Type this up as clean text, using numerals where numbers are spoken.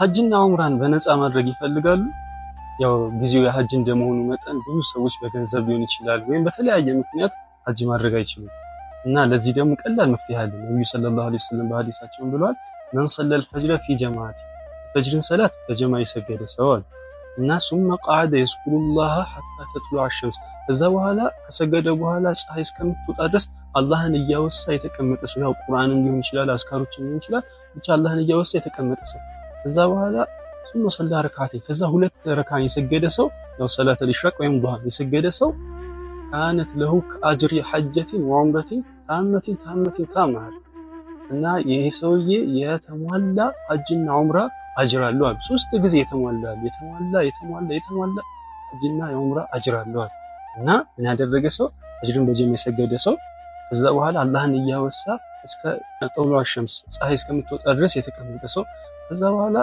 ሐጅና ዑምራን በነፃ ማድረግ ይፈልጋሉ? ያው ጊዜው የሐጅ እንደመሆኑ መጠን ብዙ ሰዎች በገንዘብ ሊሆን ይችላል ወይም በተለያየ ምክንያት ሐጅ ማድረግ አይችሉም እና ለዚህ ደግሞ ቀላል መፍትሄ አለ። ነብዩ ሰለላሁ ዐለይሂ ወሰለም በሐዲሳቸው ብለዋል፣ መን ሰለል ፈጅረ ፊ ጀማዓት፣ ፈጅርን ሰላት በጀማ የሰገደ ሰው አለ እና ሱመ ቃዓደ የዝኩሩላህ ሐታ ተጥሉዐ ሸምስ፣ ከዛ በኋላ ከሰገደ በኋላ ፀሐይ እስከምትወጣ ድረስ አላህን እያወሳ የተቀመጠ ሰው፣ ያው ቁርአንም ሊሆን ይችላል አዝካሮችም ሊሆን ይችላል፣ ብቻ አላህን እያወሳ የተቀመጠ ሰው፣ ከዛ በኋላ ሱመ ሰላ ረካዓተይን፣ ከዛ ሁለት ረካዓን የሰገደ ሰው፣ ያው ሰላተል ኢሽራቅ ወይም ዱሃ የሰገደ ሰው ካነት ለሁ ከአጅሪ ሐጀቲን ወዑምረቲን ታመቲን ታማል እና ይሄ ሰውዬ የተሟላ ሐጅና ዑምራ አጅር አለው አሉ። ሶስት ጊዜ የተሟላ ሐጅና የዑምራ አጅር አለው አሉ። እና ምን ያደረገ ሰው አጅርን በጀማ የሰገደ ሰው ከዛ በኋላ አላህን እያወሳ እስከ ጠሉዐ ሸምስ ፀሐይ እስከምትወጣ ድረስ የተቀመጠ ሰው ከዛ በኋላ